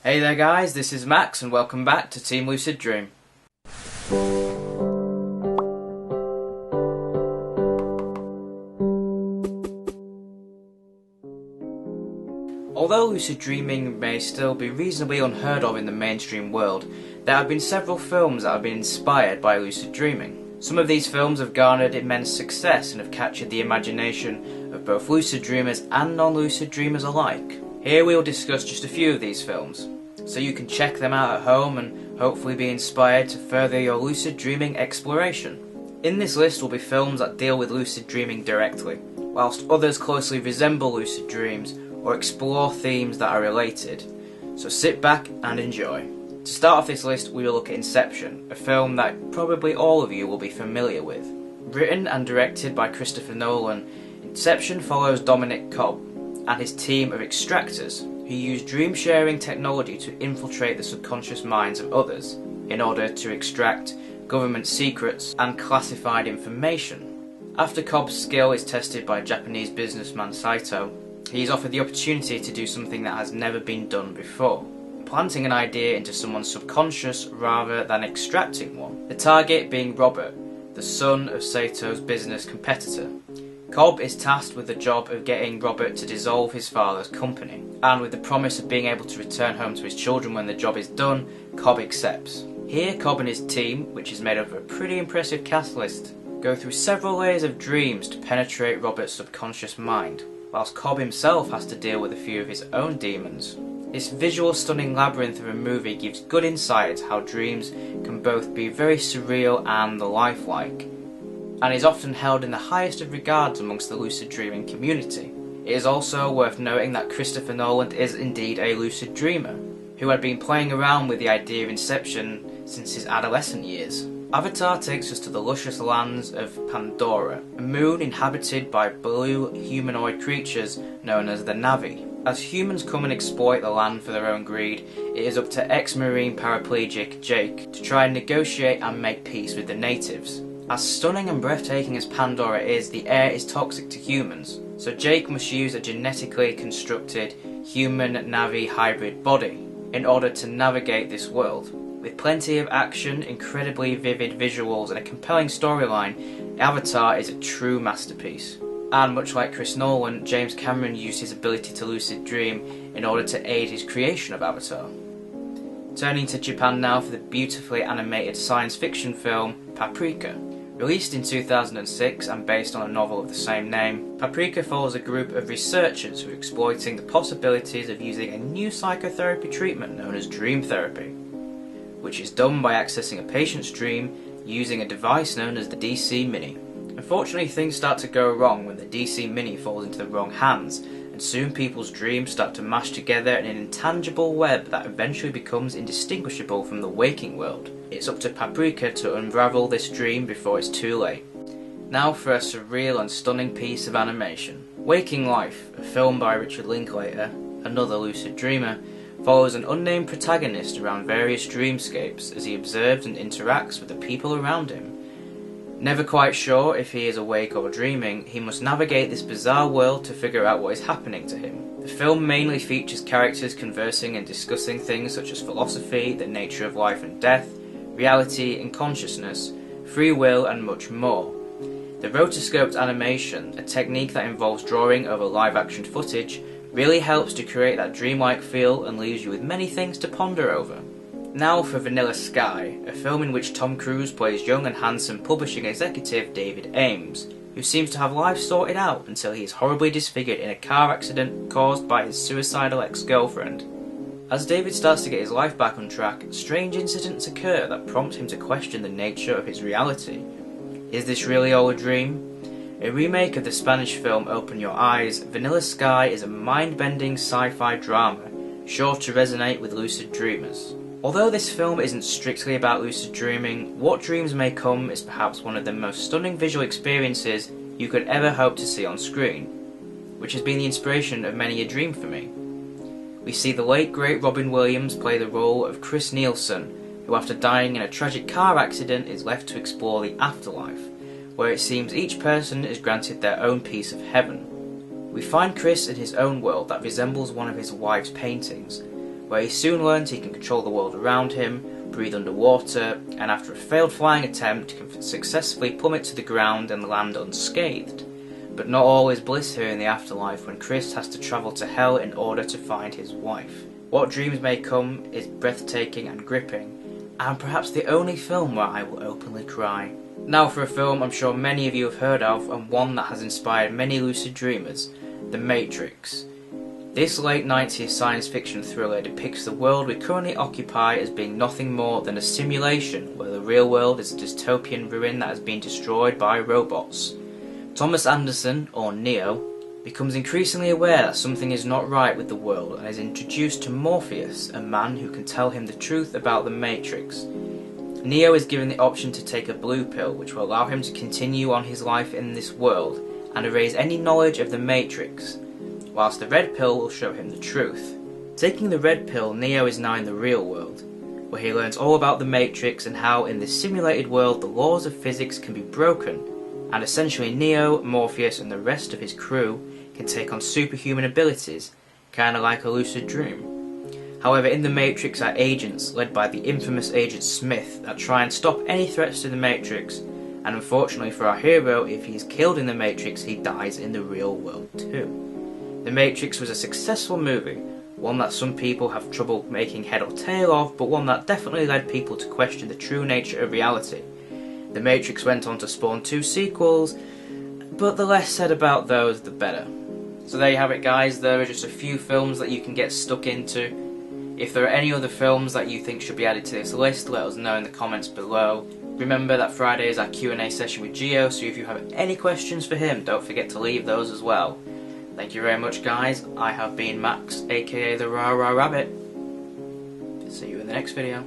Hey there guys, this is Max and welcome back to Team Lucid Dream. Although lucid dreaming may still be reasonably unheard of in the mainstream world, there have been several films that have been inspired by lucid dreaming. Some of these films have garnered immense success and have captured the imagination of both lucid dreamers and non-lucid dreamers alike. Here we will discuss just a few of these films, so you can check them out at home and hopefully be inspired to further your lucid dreaming exploration. In this list will be films that deal with lucid dreaming directly, whilst others closely resemble lucid dreams or explore themes that are related. So sit back and enjoy. To start off this list, we will look at Inception, a film that probably all of you will be familiar with. Written and directed by Christopher Nolan, Inception follows Dominic Cobb and his team of extractors who use dream-sharing technology to infiltrate the subconscious minds of others in order to extract government secrets and classified information. After Cobb's skill is tested by Japanese businessman Saito, he is offered the opportunity to do something that has never been done before, planting an idea into someone's subconscious rather than extracting one. The target being Robert, the son of Sato's business competitor. Cobb is tasked with the job of getting Robert to dissolve his father's company, and with the promise of being able to return home to his children when the job is done, Cobb accepts. Here, Cobb and his team, which is made up of a pretty impressive cast list, go through several layers of dreams to penetrate Robert's subconscious mind, whilst Cobb himself has to deal with a few of his own demons. This visual stunning labyrinth of a movie gives good insight into how dreams can both be very surreal and lifelike, and is often held in the highest of regards amongst the lucid dreaming community. It is also worth noting that Christopher Nolan is indeed a lucid dreamer, who had been playing around with the idea of Inception since his adolescent years. Avatar takes us to the luscious lands of Pandora, a moon inhabited by blue humanoid creatures known as the Na'vi. As humans come and exploit the land for their own greed, it is up to ex-marine paraplegic Jake to try and negotiate and make peace with the natives. As stunning and breathtaking as Pandora is, the air is toxic to humans, so Jake must use a genetically constructed human-Na'vi hybrid body in order to navigate this world. With plenty of action, incredibly vivid visuals and a compelling storyline, Avatar is a true masterpiece. And much like Chris Nolan, James Cameron used his ability to lucid dream in order to aid his creation of Avatar. Turning to Japan now for the beautifully animated science fiction film Paprika. Released in 2006 and based on a novel of the same name, Paprika follows a group of researchers who are exploiting the possibilities of using a new psychotherapy treatment known as dream therapy, which is done by accessing a patient's dream using a device known as the DC Mini. Unfortunately, things start to go wrong when the DC Mini falls into the wrong hands, and soon people's dreams start to mash together in an intangible web that eventually becomes indistinguishable from the waking world. It's up to Paprika to unravel this dream before it's too late. Now for a surreal and stunning piece of animation. Waking Life, a film by Richard Linklater, another lucid dreamer, follows an unnamed protagonist around various dreamscapes as he observes and interacts with the people around him. Never quite sure if he is awake or dreaming, he must navigate this bizarre world to figure out what is happening to him. The film mainly features characters conversing and discussing things such as philosophy, the nature of life and death, reality and consciousness, free will and much more. The rotoscoped animation, a technique that involves drawing over live-action footage, really helps to create that dreamlike feel and leaves you with many things to ponder over. Now for Vanilla Sky, a film in which Tom Cruise plays young and handsome publishing executive David Ames, who seems to have life sorted out until he is horribly disfigured in a car accident caused by his suicidal ex-girlfriend. As David starts to get his life back on track, strange incidents occur that prompt him to question the nature of his reality. Is this really all a dream? A remake of the Spanish film Open Your Eyes, Vanilla Sky is a mind-bending sci-fi drama, sure to resonate with lucid dreamers. Although this film isn't strictly about lucid dreaming, What Dreams May Come is perhaps one of the most stunning visual experiences you could ever hope to see on screen, which has been the inspiration of many a dream for me. We see the late great Robin Williams play the role of Chris Nielsen, who after dying in a tragic car accident is left to explore the afterlife, where it seems each person is granted their own piece of heaven. We find Chris in his own world that resembles one of his wife's paintings, where he soon learns he can control the world around him, breathe underwater, and after a failed flying attempt can successfully plummet to the ground and land unscathed. But not all is bliss here in the afterlife when Chris has to travel to hell in order to find his wife. What Dreams May Come is breathtaking and gripping, and perhaps the only film where I will openly cry. Now for a film I'm sure many of you have heard of, and one that has inspired many lucid dreamers, The Matrix. This late 90s science fiction thriller depicts the world we currently occupy as being nothing more than a simulation where the real world is a dystopian ruin that has been destroyed by robots. Thomas Anderson, or Neo, becomes increasingly aware that something is not right with the world and is introduced to Morpheus, a man who can tell him the truth about the Matrix. Neo is given the option to take a blue pill, which will allow him to continue on his life in this world and erase any knowledge of the Matrix, whilst the red pill will show him the truth. Taking the red pill, Neo is now in the real world, where he learns all about the Matrix and how in this simulated world the laws of physics can be broken, and essentially Neo, Morpheus and the rest of his crew can take on superhuman abilities, kinda like a lucid dream. However, in the Matrix are agents, led by the infamous Agent Smith, that try and stop any threats to the Matrix, and unfortunately for our hero, if he is killed in the Matrix, he dies in the real world too. The Matrix was a successful movie, one that some people have trouble making head or tail of, but one that definitely led people to question the true nature of reality. The Matrix went on to spawn 2 sequels, but the less said about those, the better. So there you have it guys, there are just a few films that you can get stuck into. If there are any other films that you think should be added to this list, let us know in the comments below. Remember that Friday is our Q&A session with Gio, so if you have any questions for him, don't forget to leave those as well. Thank you very much guys, I have been Max, aka the Rah Rah Rabbit. See you in the next video.